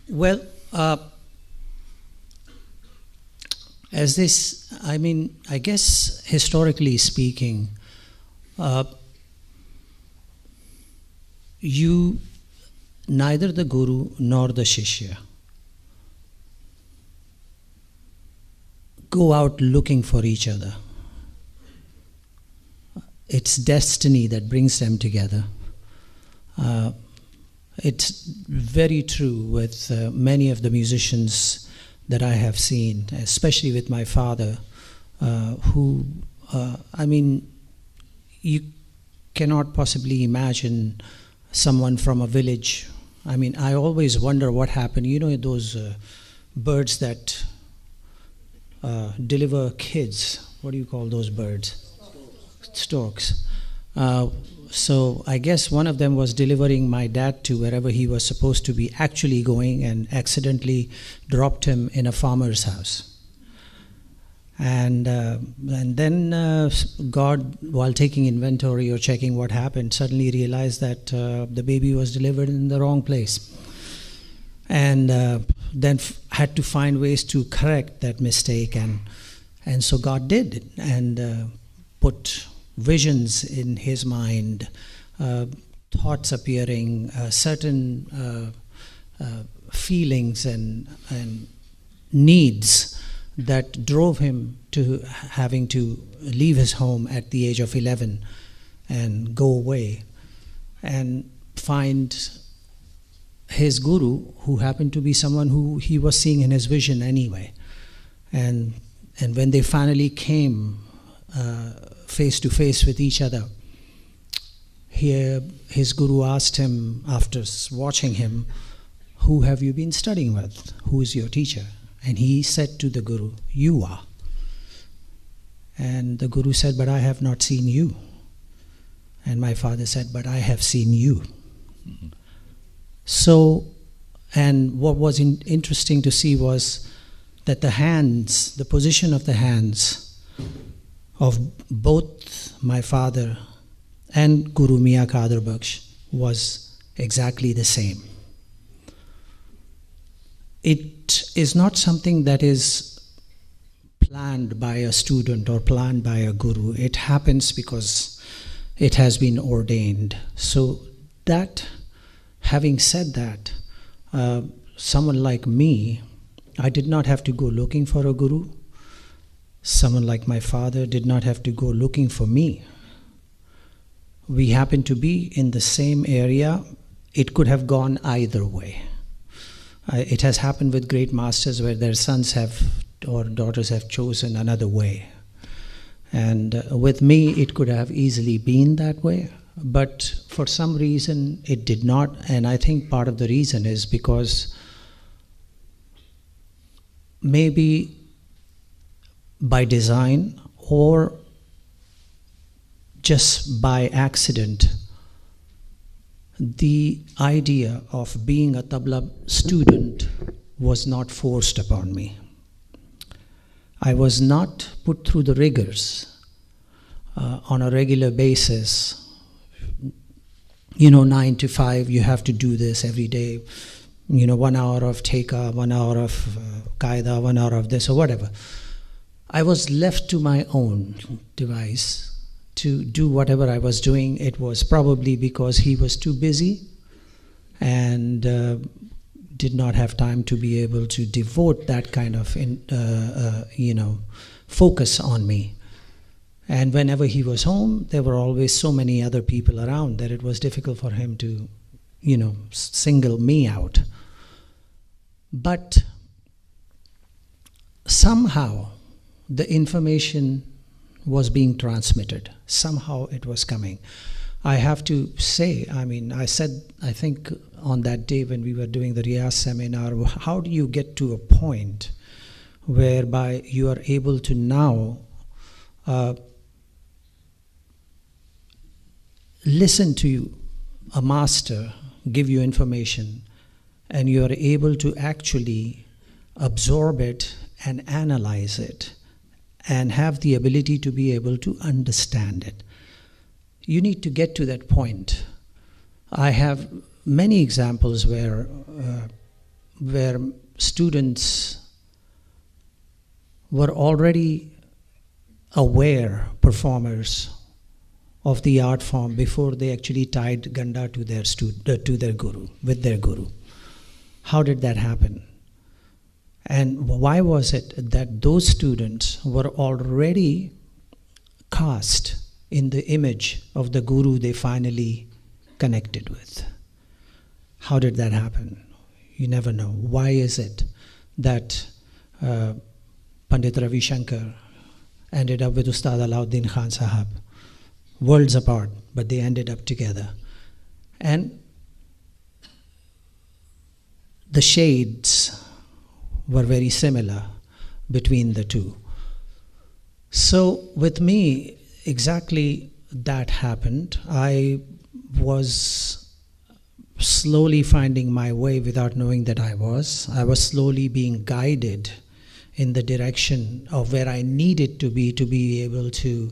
Well, as this, I guess historically speaking, uh, neither the guru nor the shishya go out looking for each other. It's destiny that brings them together. It's very true with many of the musicians that I have seen, especially with my father, you cannot possibly imagine someone from a village. I always wonder what happened. You know, those birds that deliver kids. What do you call those birds? Storks. So I guess one of them was delivering my dad to wherever he was supposed to be actually going, and accidentally dropped him in a farmer's house. And then God, while taking inventory or checking what happened, suddenly realized that the baby was delivered in the wrong place. And then had to find ways to correct that mistake. And so God did it, and put visions in his mind, thoughts appearing, certain feelings and needs that drove him to having to leave his home at the age of 11 and go away and find his guru, who happened to be someone who he was seeing in his vision anyway. And when they finally came face to face with each other, his guru asked him, after watching him, "Who have you been studying with? Who is your teacher?" And he said to the guru, "You are." And the guru said, "But I have not seen you." And my father said, "But I have seen you." Mm-hmm. So, and what was interesting to see was that the position of the hands of both my father and Guru Mia Kadir Baksh was exactly the same. It is not something that is planned by a student or planned by a guru. It happens because it has been ordained. So that, having said that, someone like me, I did not have to go looking for a guru. Someone like my father did not have to go looking for me. We happened to be in the same area. It could have gone either way. It has happened with great masters where their sons have or daughters have chosen another way. And with me, it could have easily been that way. But for some reason, it did not. And I think part of the reason is because maybe by design or just by accident, the idea of being a tabla student was not forced upon me. I was not put through the rigors on a regular basis. 9 to 5, you have to do this every day. 1 hour of teka, 1 hour of qaida, 1 hour of this or whatever. I was left to my own device to do whatever I was doing. It was probably because he was too busy and did not have time to be able to devote that kind of focus on me. And whenever he was home, there were always so many other people around that it was difficult for him to single me out. But somehow the information was being transmitted. Somehow it was coming. I have to say, I said, I think on that day when we were doing the Riyaz seminar, how do you get to a point whereby you are able to now listen to a master give you information and you are able to actually absorb it and analyze it and have the ability to be able to understand it. You need to get to that point. I have many examples where where students were already aware performers of the art form before they actually tied ganda to their guru, with their guru. How did that happen? And why was it that those students were already cast in the image of the guru they finally connected with? How did that happen? You never know. Why is it that Pandit Ravi Shankar ended up with Ustad Alauddin Khan Sahab, worlds apart, but they ended up together? And the shades were very similar between the two. So with me, exactly that happened. I was slowly finding my way without knowing that I was. I was slowly being guided in the direction of where I needed to be able to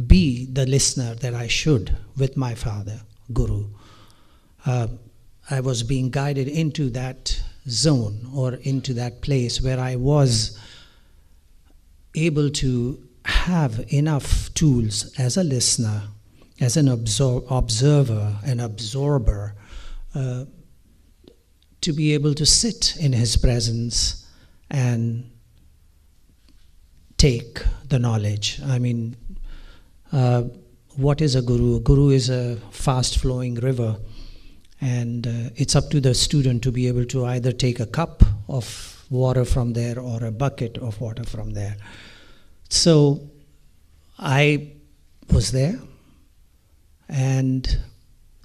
be the listener that I should with my father, Guru. I was being guided into that zone or into that place where I was able to have enough tools as a listener, as an observer, an absorber, to be able to sit in his presence and take the knowledge. I mean, what is a guru? A guru is a fast-flowing river, and it's up to the student to be able to either take a cup of water from there or a bucket of water from there. So I was there, and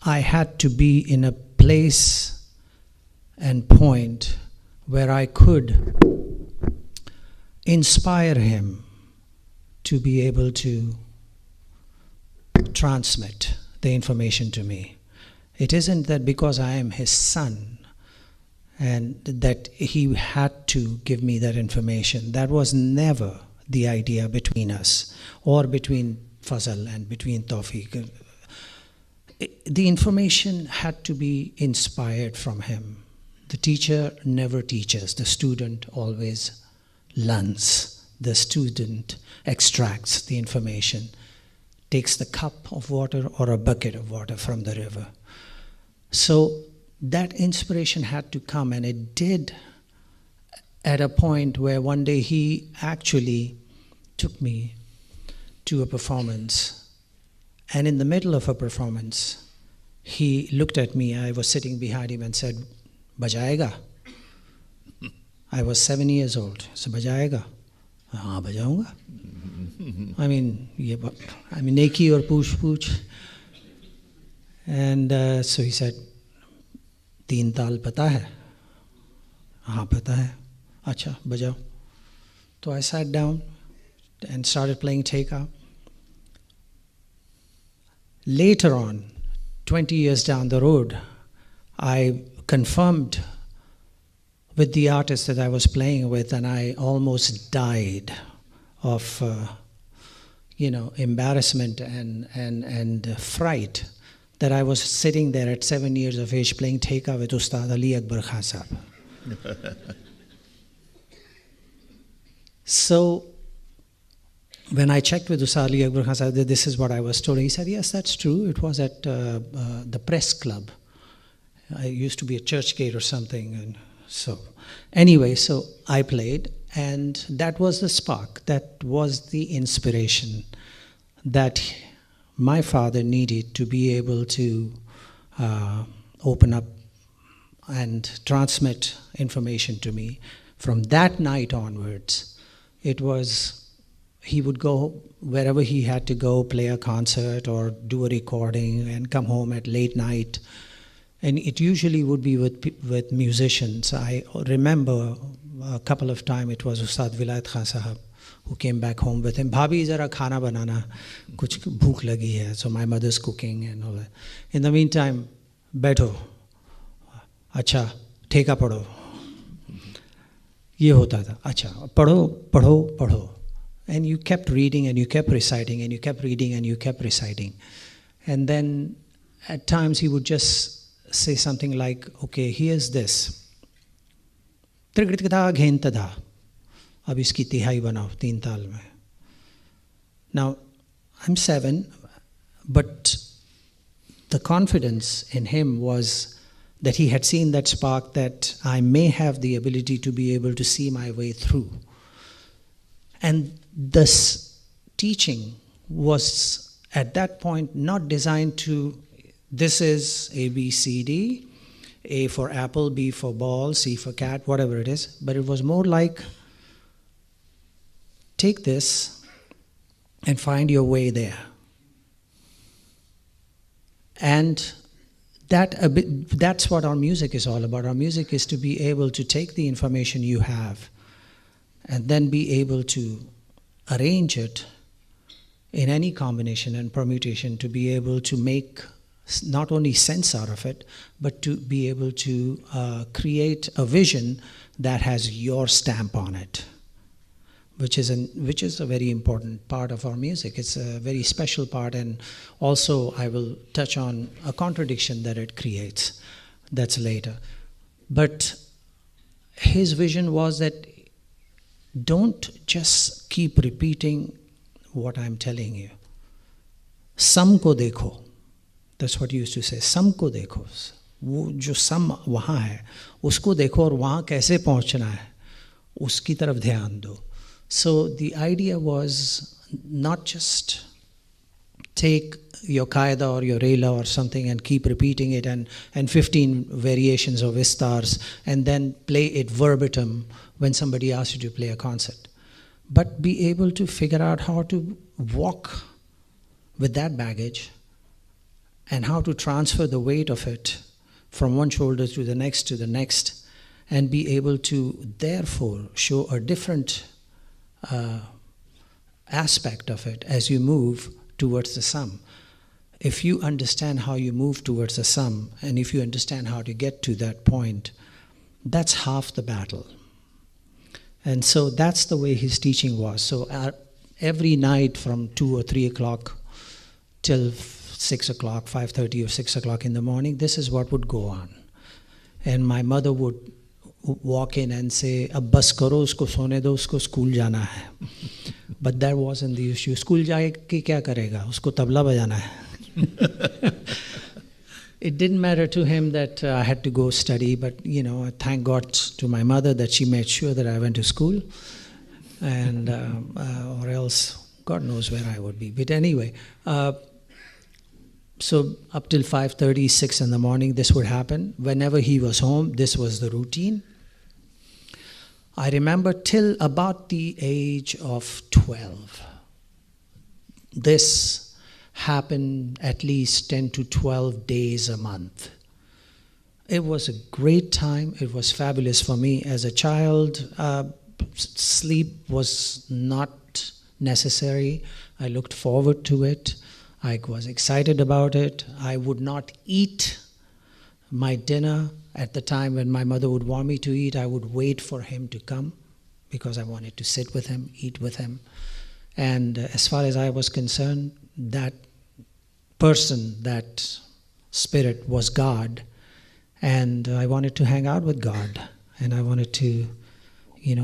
I had to be in a place and point where I could inspire him to be able to transmit the information to me. It isn't that because I am his son and that he had to give me that information. That was never the idea between us, or between Fazal and between Tawfiq. The information had to be inspired from him. The teacher never teaches, the student always learns. The student extracts the information, takes the cup of water or a bucket of water from the river. So that inspiration had to come, and it did at a point where one day he actually took me to a performance. And in the middle of a performance, he looked at me. I was sitting behind him and said, "Bajayega?" I was 7 years old. So, "Bajayega?" "Haan, bajaunga." I mean, neki aur pooch. And so he said, "Teen taal pata hai?" "Haan, pata hai." "Acha, bajao." So I sat down and started playing Teka. Later on, 20 years down the road, I confirmed with the artist that I was playing with, and I almost died of embarrassment and fright that I was sitting there at 7 years of age playing Teka with Ustad Ali Akbar Khan Sahab. So when I checked with Ustad Ali Akbar Khan Sahab that this is what I was told, he said, "Yes, that's true. It was at the press club. I used to be at Churchgate or something." And so anyway, so I played, and that was the spark, that was the inspiration that my father needed to be able to open up and transmit information to me. From that night onwards, it was, he would go wherever he had to go, play a concert or do a recording and come home at late night. And it usually would be with musicians. I remember a couple of times it was Ustad Vilayat Khan Sahab who came back home with him. "Bhabhi, zara khana banana, kuch bhook lagi hai." So my mother's cooking and all that. In the meantime, "Baitho, acha, Teka padho." Ye hota tha. "Acha, padho." And you kept reading and you kept reciting and you kept reading and you kept reciting. And then at times he would just say something like, "Okay, here's this. त्रिगृतधा घेंतधा, अब इसकी तिहाई बनाओ 3 ताल में. Now, I'm 7, but the confidence in him was that he had seen that spark that I may have the ability to be able to see my way through. And this teaching was at that point not designed to, this is A, B, C, D, A for apple, B for ball, C for cat, whatever it is, but it was more like, take this and find your way there. And that's what our music is all about. Our music is to be able to take the information you have and then be able to arrange it in any combination and permutation to be able to make not only sense out of it, but to be able to create a vision that has your stamp on it, which is a very important part of our music. It's a very special part, and also I will touch on a contradiction that it creates. That's later. But his vision was that don't just keep repeating what I'm telling you. Sam ko dekho. That's what he used to say. Sam ko dekho. वो जो सम वहाँ है उसको देखो और वहाँ कैसे पहुँचना है उसकी तरफ ध्यान दो. So the idea was not just take your qaida or your rela or something and keep repeating it and 15 variations of istars and then play it verbatim when somebody asks you to play a concert, but be able to figure out how to walk with that baggage and how to transfer the weight of it from one shoulder to the next, and be able to therefore show a different aspect of it as you move towards the sum. If you understand how you move towards the sum, and if you understand how to get to that point, that's half the battle. And so that's the way his teaching was. So every night from 2 or 3 o'clock till 6 o'clock, 5:30 or 6 o'clock in the morning, this is what would go on. And my mother would walk in and say, अब बस करो उसको सोने दो उसको school जाना है. But that wasn't the issue. School जाए कि क्या करेगा उसको तबला बजाना है. It didn't matter to him that I had to go study, but thank God to my mother that she made sure that I went to school, and or else God knows where I would be. But anyway, so up till 5:30, 6 in the morning, this would happen. Whenever he was home, this was the routine. I remember till about the age of 12. This happened at least 10 to 12 days a month. It was a great time. It was fabulous for me. As a child, sleep was not necessary. I looked forward to it. I was excited about it. I would not eat my dinner at the time when my mother would want me to eat. I would wait for him to come because I wanted to sit with him, eat with him. And as far as I was concerned, that person, that spirit was God. And I wanted to hang out with God. And I wanted to,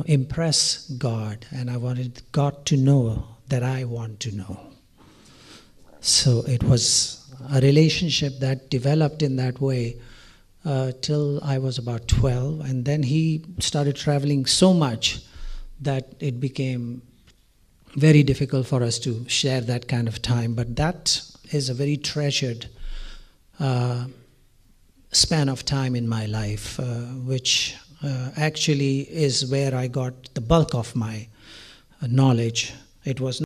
impress God. And I wanted God to know that I want to know. So it was a relationship that developed in that way till I was about 12. And then he started traveling so much that it became very difficult for us to share that kind of time. But that is a very treasured span of time in my life, which actually is where I got the bulk of my knowledge. It was